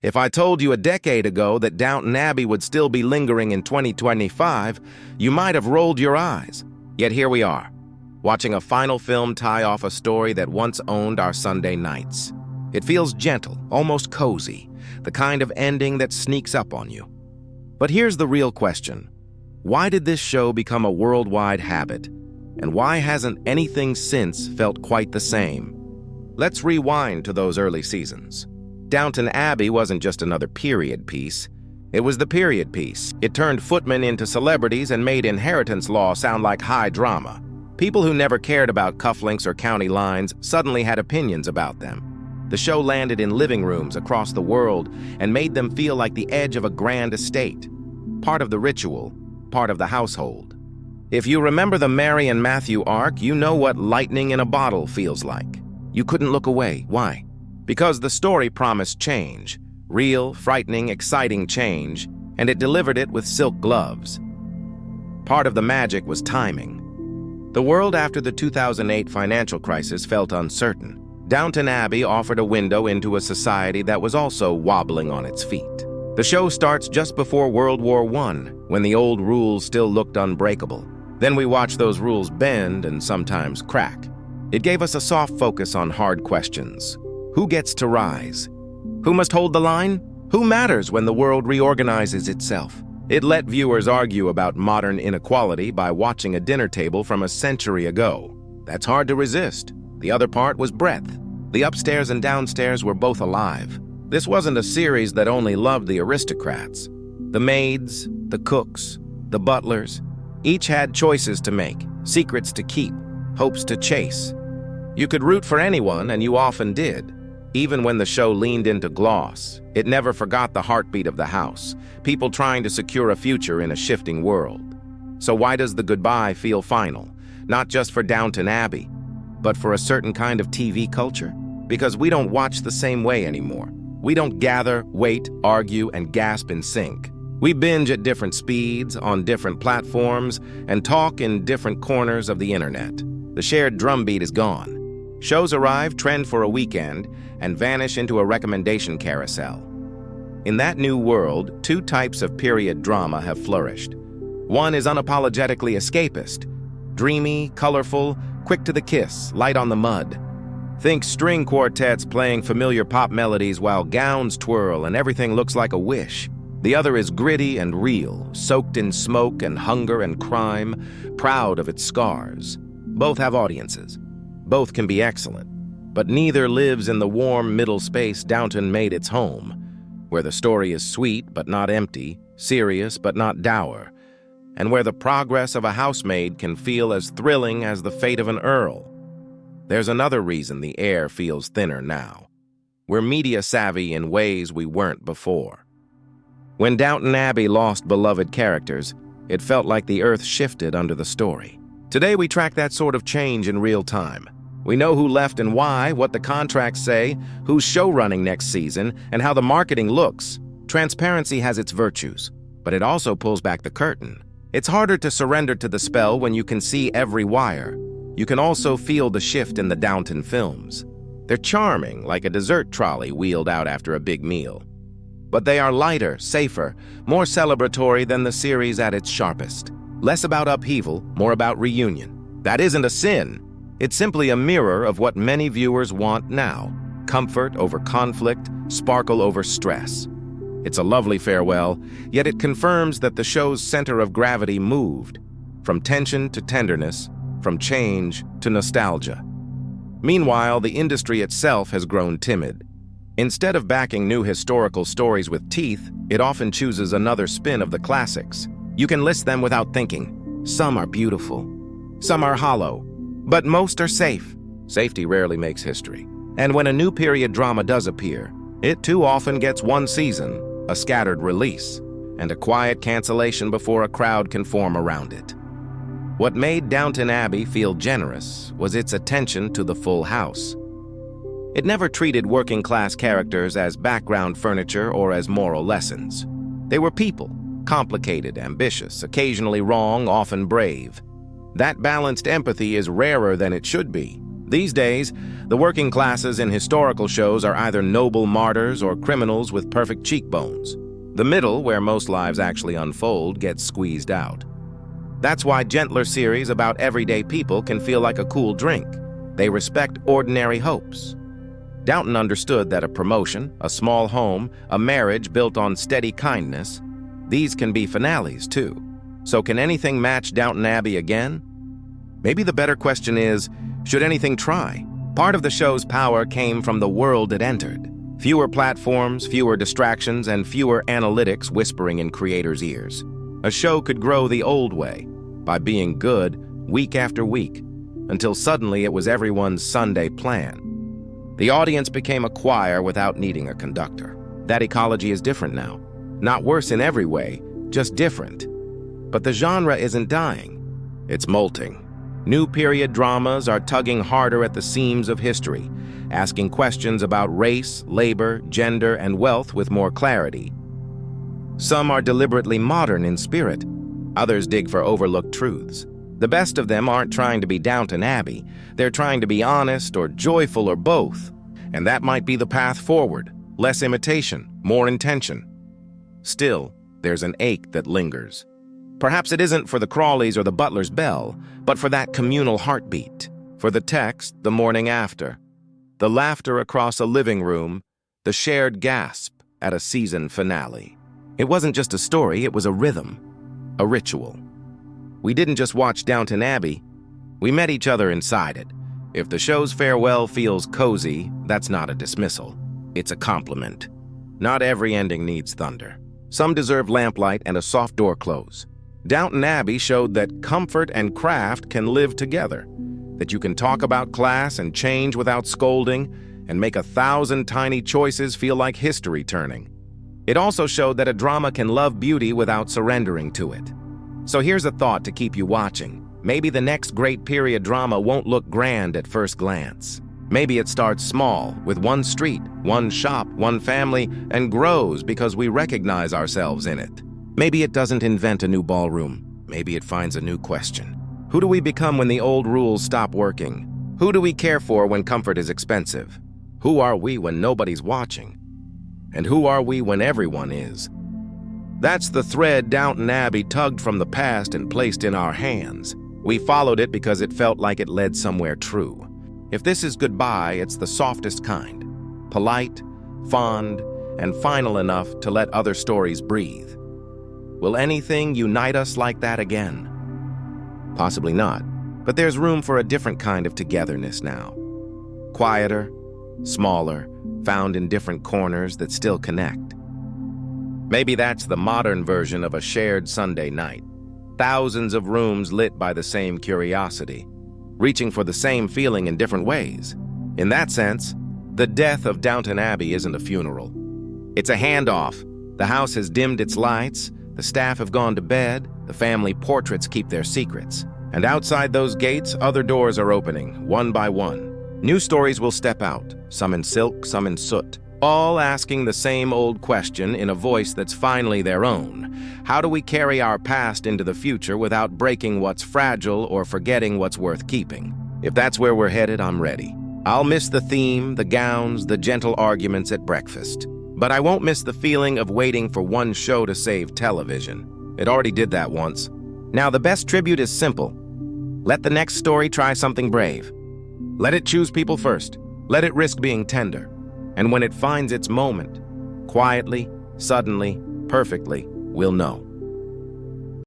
If I told you a decade ago that Downton Abbey would still be lingering in 2025, you might have rolled your eyes. Yet here we are, watching a final film tie off a story that once owned our Sunday nights. It feels gentle, almost cozy, the kind of ending that sneaks up on you. But here's the real question. Why did this show become a worldwide habit? And why hasn't anything since felt quite the same? Let's rewind to those early seasons. Downton Abbey wasn't just another period piece. It was the period piece. It turned footmen into celebrities and made inheritance law sound like high drama. People who never cared about cufflinks or county lines suddenly had opinions about them. The show landed in living rooms across the world and made them feel like the edge of a grand estate. Part of the ritual, part of the household. If you remember the Mary and Matthew arc, you know what lightning in a bottle feels like. You couldn't look away. Why? Because the story promised change, real, frightening, exciting change, and it delivered it with silk gloves. Part of the magic was timing. The world after the 2008 financial crisis felt uncertain. Downton Abbey offered a window into a society that was also wobbling on its feet. The show starts just before World War I, when the old rules still looked unbreakable. Then we watch those rules bend and sometimes crack. It gave us a soft focus on hard questions. Who gets to rise? Who must hold the line? Who matters when the world reorganizes itself? It let viewers argue about modern inequality by watching a dinner table from a century ago. That's hard to resist. The other part was breadth. The upstairs and downstairs were both alive. This wasn't a series that only loved the aristocrats. The maids, the cooks, the butlers, each had choices to make, secrets to keep, hopes to chase. You could root for anyone, and you often did. Even when the show leaned into gloss, it never forgot the heartbeat of the house, people trying to secure a future in a shifting world. So why does the goodbye feel final? Not just for Downton Abbey, but for a certain kind of TV culture? Because we don't watch the same way anymore. We don't gather, wait, argue, and gasp in sync. We binge at different speeds, on different platforms, and talk in different corners of the internet. The shared drumbeat is gone. Shows arrive, trend for a weekend, and vanish into a recommendation carousel. In that new world, two types of period drama have flourished. One is unapologetically escapist, dreamy, colorful, quick to the kiss, light on the mud. Think string quartets playing familiar pop melodies while gowns twirl and everything looks like a wish. The other is gritty and real, soaked in smoke and hunger and crime, proud of its scars. Both have audiences. Both can be excellent, but neither lives in the warm middle space Downton made its home, where the story is sweet but not empty, serious but not dour, and where the progress of a housemaid can feel as thrilling as the fate of an earl. There's another reason the air feels thinner now. We're media savvy in ways we weren't before. When Downton Abbey lost beloved characters, it felt like the earth shifted under the story. Today we track that sort of change in real time. We know who left and why, what the contracts say, who's show-running next season, and how the marketing looks. Transparency has its virtues, but it also pulls back the curtain. It's harder to surrender to the spell when you can see every wire. You can also feel the shift in the Downton films. They're charming, like a dessert trolley wheeled out after a big meal. But they are lighter, safer, more celebratory than the series at its sharpest. Less about upheaval, more about reunion. That isn't a sin. It's simply a mirror of what many viewers want now. Comfort over conflict, sparkle over stress. It's a lovely farewell, yet it confirms that the show's center of gravity moved, from tension to tenderness, from change to nostalgia. Meanwhile, the industry itself has grown timid. Instead of backing new historical stories with teeth, it often chooses another spin of the classics. You can list them without thinking. Some are beautiful, some are hollow, but most are safe. Safety rarely makes history. And when a new period drama does appear, it too often gets one season, a scattered release, and a quiet cancellation before a crowd can form around it. What made Downton Abbey feel generous was its attention to the full house. It never treated working-class characters as background furniture or as moral lessons. They were people, complicated, ambitious, occasionally wrong, often brave. That balanced empathy is rarer than it should be. These days, the working classes in historical shows are either noble martyrs or criminals with perfect cheekbones. The middle, where most lives actually unfold, gets squeezed out. That's why gentler series about everyday people can feel like a cool drink. They respect ordinary hopes. Downton understood that a promotion, a small home, a marriage built on steady kindness, these can be finales too. So can anything match Downton Abbey again? Maybe the better question is, should anything try? Part of the show's power came from the world it entered. Fewer platforms, fewer distractions, and fewer analytics whispering in creators' ears. A show could grow the old way, by being good week after week, until suddenly it was everyone's Sunday plan. The audience became a choir without needing a conductor. That ecology is different now. Not worse in every way, just different. But the genre isn't dying. It's molting. New period dramas are tugging harder at the seams of history, asking questions about race, labor, gender, and wealth with more clarity. Some are deliberately modern in spirit. Others dig for overlooked truths. The best of them aren't trying to be Downton Abbey. They're trying to be honest or joyful or both. And that might be the path forward. Less imitation, more intention. Still, there's an ache that lingers. Perhaps it isn't for the Crawleys or the butler's bell, but for that communal heartbeat. For the text the morning after. The laughter across a living room. The shared gasp at a season finale. It wasn't just a story, it was a rhythm. A ritual. We didn't just watch Downton Abbey, we met each other inside it. If the show's farewell feels cozy, that's not a dismissal. It's a compliment. Not every ending needs thunder. Some deserve lamplight and a soft door close. Downton Abbey showed that comfort and craft can live together, that you can talk about class and change without scolding, and make 1,000 tiny choices feel like history turning. It also showed that a drama can love beauty without surrendering to it. So here's a thought to keep you watching. Maybe the next great period drama won't look grand at first glance. Maybe it starts small, with one street, one shop, one family, and grows because we recognize ourselves in it. Maybe it doesn't invent a new ballroom. Maybe it finds a new question. Who do we become when the old rules stop working? Who do we care for when comfort is expensive? Who are we when nobody's watching? And who are we when everyone is? That's the thread Downton Abbey tugged from the past and placed in our hands. We followed it because it felt like it led somewhere true. If this is goodbye, it's the softest kind. Polite, fond, and final enough to let other stories breathe. Will anything unite us like that again? Possibly not, but there's room for a different kind of togetherness now. Quieter, smaller, found in different corners that still connect. Maybe that's the modern version of a shared Sunday night. Thousands of rooms lit by the same curiosity, reaching for the same feeling in different ways. In that sense, the death of Downton Abbey isn't a funeral. It's a handoff. The house has dimmed its lights, the staff have gone to bed, the family portraits keep their secrets. And outside those gates, other doors are opening, one by one. New stories will step out, some in silk, some in soot, all asking the same old question in a voice that's finally their own. How do we carry our past into the future without breaking what's fragile or forgetting what's worth keeping? If that's where we're headed, I'm ready. I'll miss the theme, the gowns, the gentle arguments at breakfast. But I won't miss the feeling of waiting for one show to save television. It already did that once. Now the best tribute is simple. Let the next story try something brave. Let it choose people first. Let it risk being tender. And when it finds its moment, quietly, suddenly, perfectly, we'll know.